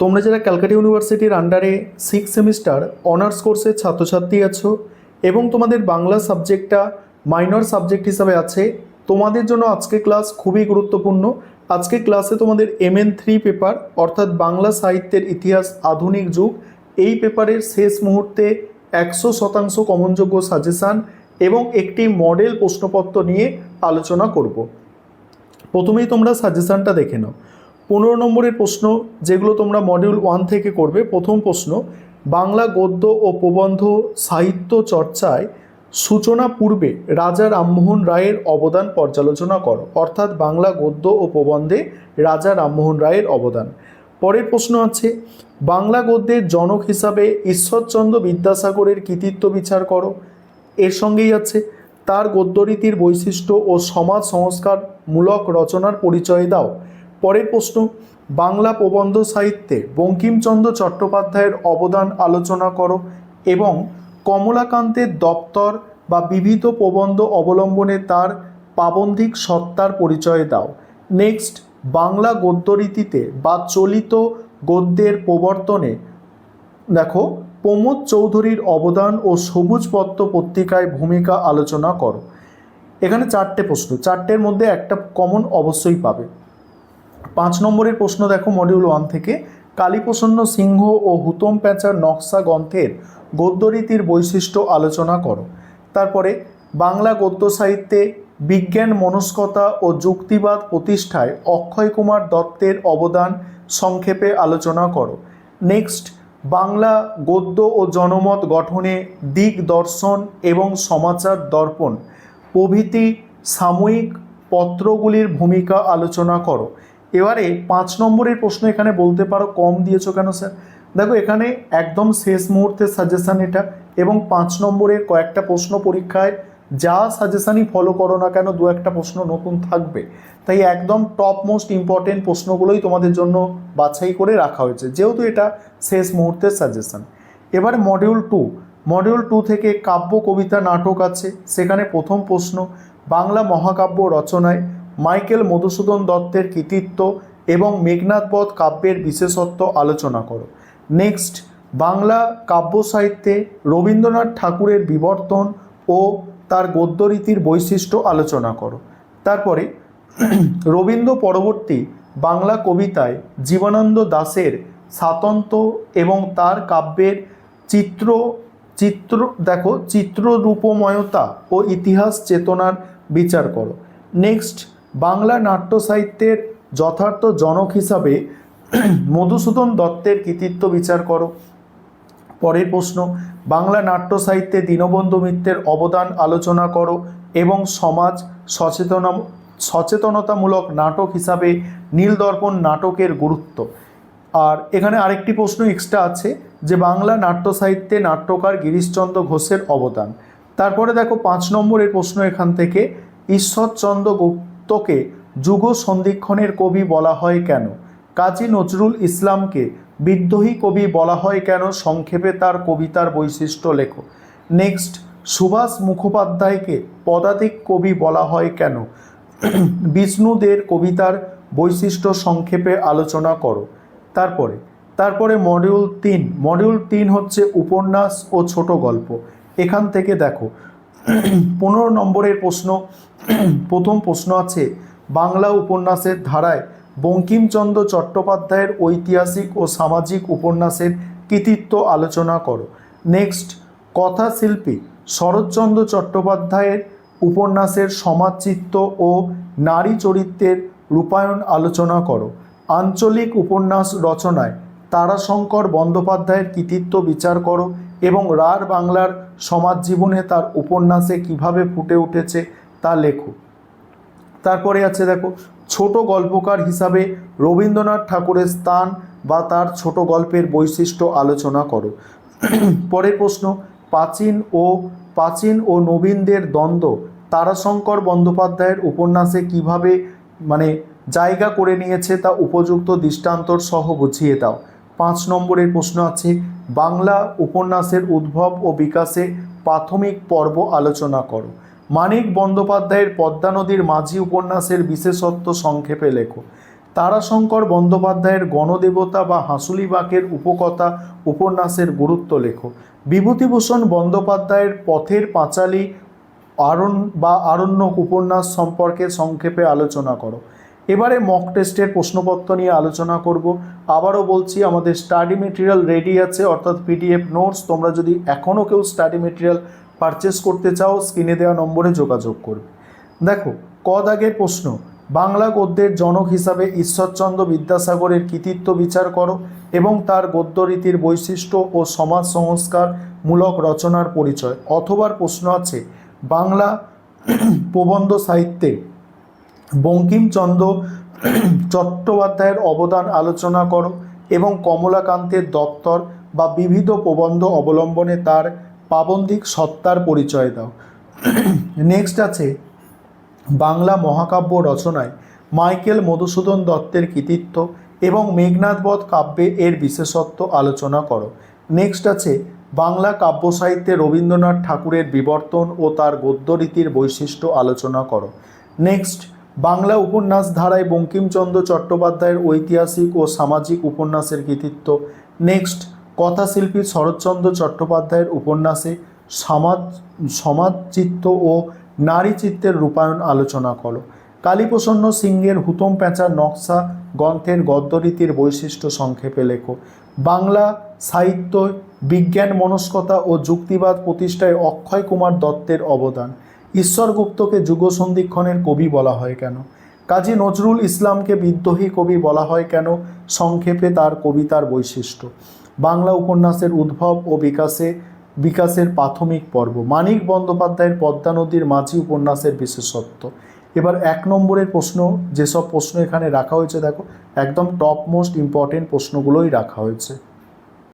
তোমরা যারা ক্যালকাটা ইউনিভার্সিটির আন্ডারে 6 সেমিস্টার অনার্স কোর্সের ছাত্রছাত্রী আছো এবং তোমাদের বাংলা সাবজেক্টটা মাইনর সাবজেক্ট হিসাবে আছে, তোমাদের জন্য আজকে ক্লাস খুবই গুরুত্বপূর্ণ। আজকে ক্লাসে তোমাদের MN3 পেপার অর্থাৎ বাংলা সাহিত্যের ইতিহাস আধুনিক যুগ, এই পেপারের শেষ মুহূর্তে 100% কমনযোগ্য সাজেশান এবং একটি মডেল প্রশ্নপত্র নিয়ে আলোচনা করব। প্রথমেই তোমরা সাজেশানটা দেখে নাও। 15 নম্বরের প্রশ্ন, যেগুলো তোমরা মডিউল 1 থেকে করবে। প্রথম প্রশ্ন, বাংলা গদ্য ও প্রবন্ধ সাহিত্য চর্চায় সূচনা পূর্বে রাজা রামমোহন রায়ের অবদান পর্যালোচনা করো। অর্থাৎ বাংলা গদ্য ও প্রবন্ধে রাজা রামমোহন রায়ের অবদান। পরের প্রশ্ন আছে, বাংলা গদ্যের জনক হিসাবে ঈশ্বরচন্দ্র বিদ্যাসাগরের কৃতিত্ব বিচার করো। এর সঙ্গেই আছে, তার গদ্যরীতির বৈশিষ্ট্য ও সমাজ সংস্কারমূলক রচনার পরিচয় দাও। পরের প্রশ্ন, বাংলা প্রবন্ধ সাহিত্যে বঙ্কিমচন্দ্র চট্টোপাধ্যায়ের অবদান আলোচনা করো এবং কমলাকান্তের দপ্তর বা বিবিধ প্রবন্ধ অবলম্বনে তার প্রাবন্ধিক সত্তার পরিচয় দাও। নেক্সট, বাংলা গদ্যরীতিতে বা চলিত গদ্যের প্রবর্তনে দেখো প্রমোদ চৌধুরীর অবদান ও সবুজ পত্র পত্রিকায় ভূমিকা আলোচনা করো। এখানে 4টে প্রশ্ন, 4টের মধ্যে একটা কমন অবশ্যই পাবে। 5 নম্বরের প্রশ্ন দেখো মডিউল 1 থেকে, কালীপ্রসন্ন সিংহ ও হুতম প্যাঁচার নকশা গ্রন্থের গদ্যরীতির বৈশিষ্ট্য আলোচনা করো। তারপরে বাংলা গদ্য সাহিত্যে বিজ্ঞান মনস্কতা ও যুক্তিবাদ প্রতিষ্ঠায় অক্ষয় কুমার দত্তের অবদান সংক্ষেপে আলোচনা করো। নেক্সট, বাংলা গদ্য ও জনমত গঠনে দিক দর্শন এবং সমাচার দর্পণ প্রভৃতি সাময়িক পত্রগুলির ভূমিকা আলোচনা করো। এবারে 5 নম্বরের প্রশ্ন এখানে বলতে পারো কম দিয়েছো কেন স্যার? দেখো এখানে একদম শেষ মুহূর্তের সাজেশান এটা, এবং 5 নম্বরের কয়েকটা প্রশ্ন পরীক্ষায় যা সাজেশানই ফলো করো না কেন 2-1টা প্রশ্ন নতুন থাকবে, তাই একদম টপ মোস্ট ইম্পর্টেন্ট প্রশ্নগুলোই তোমাদের জন্য বাছাই করে রাখা হয়েছে, যেহেতু এটা শেষ মুহূর্তের সাজেশান। এবারে মডিউল 2 থেকে কাব্য কবিতা নাটক আছে। সেখানে প্রথম প্রশ্ন, বাংলা মহাকাব্য রচনায় মাইকেল মধুসূদন দত্তের কৃতিত্ব এবং মেঘনাদ বধ কাব্যের বিশেষত্ব আলোচনা করো। নেক্সট, বাংলা কাব্য সাহিত্যে রবীন্দ্রনাথ ঠাকুরের বিবর্তন ও তার গদ্যরীতির বৈশিষ্ট্য আলোচনা করো। তারপরে রবীন্দ্র পরবর্তী বাংলা কবিতায় জীবনানন্দ দাশের স্বাতন্ত্র্য এবং তার কাব্যের চিত্ররূপময়তা ও ইতিহাস চেতনার বিচার করো। নেক্সট, বাংলা নাট্য সাহিত্যের যথার্থ জনক হিসাবে মধুসূদন দত্তের কৃতিত্ব বিচার করো। পরের প্রশ্ন, বাংলা নাট্য সাহিত্যে দীনবন্ধু মিত্রের অবদান আলোচনা করো এবং সমাজ সচেতনতামূলক নাটক হিসাবে নীলদর্পণ নাটকের গুরুত্ব। আর এখানে আরেকটি প্রশ্ন এক্সট্রা আছে, যে বাংলা নাট্য সাহিত্যে নাট্যকার গিরিশচন্দ্র ঘোষের অবদান। তারপরে দেখো 5 নম্বরের প্রশ্ন এখান থেকে, ঈশ্বরচন্দ্র গুপ্তকে যুগ সন্ধিক্ষণের কবি বলা হয় কেন? কাজী নজরুল ইসলামকে বিদ্রোহী কবি বলা হয় কেন? সংক্ষেপে তার কবিতার বৈশিষ্ট্য লেখো। নেক্সট, সুভাষ মুখোপাধ্যায়কে পদাতিক কবি বলা হয় কেন? বিষ্ণুদের কবিতার বৈশিষ্ট্য সংক্ষেপে আলোচনা করো। তারপরে মডিউল 3 হচ্ছে উপন্যাস ও ছোট গল্প। এখান থেকে দেখো 15 নম্বরের প্রশ্ন, প্রথম প্রশ্ন আছে, বাংলা উপন্যাসের ধারায় বঙ্কিমচন্দ্র চট্টোপাধ্যায়ের ঐতিহাসিক ও সামাজিক উপন্যাসের কৃতিত্ব আলোচনা করো। নেক্সট, কথাশিল্পী শরৎচন্দ্র চট্টোপাধ্যায়ের উপন্যাসের সমাজচিত্র ও নারী চরিত্রের রূপায়ণ আলোচনা করো। আঞ্চলিক উপন্যাস রচনায় তারাশঙ্কর বন্দ্যোপাধ্যায়ের কৃতিত্ব বিচার করো এবং রাঢ় বাংলার সমাজ জীবনে তার উপন্যাসে কিভাবে ফুটে উঠেছে তা লেখো। তারপরে আছে দেখো, ছোট গল্পকার হিসাবে রবীন্দ্রনাথ ঠাকুরের স্থান বা তার ছোট গল্পের বৈশিষ্ট্য আলোচনা করো। পরের প্রশ্ন, প্রাচীন ও নবীনদের দ্বন্দ্ব তারাশঙ্কর বন্দ্যোপাধ্যায়ের উপন্যাসে কিভাবে জায়গা করে নিয়েছে তা উপযুক্ত দৃষ্টান্তর সহ বুঝিয়ে দাও। 5 নম্বরের প্রশ্ন আছে, বাংলা উপন্যাসের উদ্ভব ও বিকাশে প্রাথমিক পর্ব আলোচনা করো। মানিক বন্দ্যোপাধ্যায়ের পদ্মা নদীর মাঝি উপন্যাসের বিশেষত্ব সংক্ষেপে লেখো। তারাশঙ্কর বন্দ্যোপাধ্যায়ের গণদেবতা বা হাঁসুলিবাকের উপকথা উপন্যাসের গুরুত্ব লেখো। বিভূতিভূষণ বন্দ্যোপাধ্যায়ের পথের পাঁচালী আরণ্যক উপন্যাস সম্পর্কে সংক্ষেপে আলোচনা করো। এবারে মক টেস্টের প্রশ্নপত্র নিয়ে আলোচনা করব। আবারও বলছি, আমাদের স্টাডি মেটেরিয়াল রেডি আছে, অর্থাৎ পিডিএফ নোটস। তোমরা যদি এখনও কেউ স্টাডি মেটেরিয়াল পারচেস করতে চাও, স্ক্রিনে দেওয়া নম্বরে যোগাযোগ করবে। দেখো, ক দাগের প্রশ্ন, বাংলা গদ্যের জনক হিসাবে ঈশ্বরচন্দ্র বিদ্যাসাগরের কৃতিত্ব বিচার করো এবং তার গদ্যরীতির বৈশিষ্ট্য ও সমাজ সংস্কার মূলক রচনার পরিচয়। অথবার প্রশ্ন আছে, বাংলা প্রবন্ধ সাহিত্যে বঙ্কিমচন্দ্র চট্টোপাধ্যায়ের অবদান আলোচনা করো এবং কমলাকান্তের দপ্তর বা বিবিধ প্রবন্ধ অবলম্বনে তার প্রাবন্ধিক সত্তার পরিচয় দাও। নেক্সট আছে, বাংলা মহাকাব্য রচনায় মাইকেল মধুসূদন দত্তের কৃতিত্ব এবং মেঘনাদবধ কাব্যে এর বিশেষত্ব আলোচনা করো। নেক্সট আছে, বাংলা কাব্য সাহিত্যে রবীন্দ্রনাথ ঠাকুরের বিবর্তন ও তার গদ্যরীতির বৈশিষ্ট্য আলোচনা করো। নেক্সট, বাংলা উপন্যাস ধারায় বঙ্কিমচন্দ্র চট্টোপাধ্যায়ের ঐতিহাসিক ও সামাজিক উপন্যাসের কৃতিত্ব। নেক্সট, কথাশিল্পী শরৎচন্দ্র চট্টোপাধ্যায়ের উপন্যাসে সমাজচিত্র ও নারী চিত্রের রূপায়ণ আলোচনা করো। কালীপ্রসন্ন সিংহের হুতম প্যাঁচার নকশা গ্রন্থের গদ্যরীতির বৈশিষ্ট্য সংক্ষেপে লেখো। বাংলা সাহিত্য বিজ্ঞান মনস্কতা ও যুক্তিবাদ প্রতিষ্ঠায় অক্ষয় কুমার দত্তের অবদান। ঈশ্বর গুপ্তকে যুগসন্ধিক্ষণের কবি বলা হয় কেন? কাজী নজরুল ইসলামকে বিদ্রোহী কবি বলা হয় কেন? সংক্ষেপে তার কবিতার বৈশিষ্ট্য। বাংলা উপন্যাসের উদ্ভব ও বিকাশের প্রাথমিক পর্ব। মানিক বন্দ্যোপাধ্যায়ের পদ্মা নদীর মাঝি উপন্যাসের বিশেষত্ব। এবার 1 নম্বরের প্রশ্ন, যেসব প্রশ্ন এখানে রাখা হয়েছে দেখো, একদম টপ মোস্ট ইম্পর্টেন্ট প্রশ্নগুলোই রাখা হয়েছে।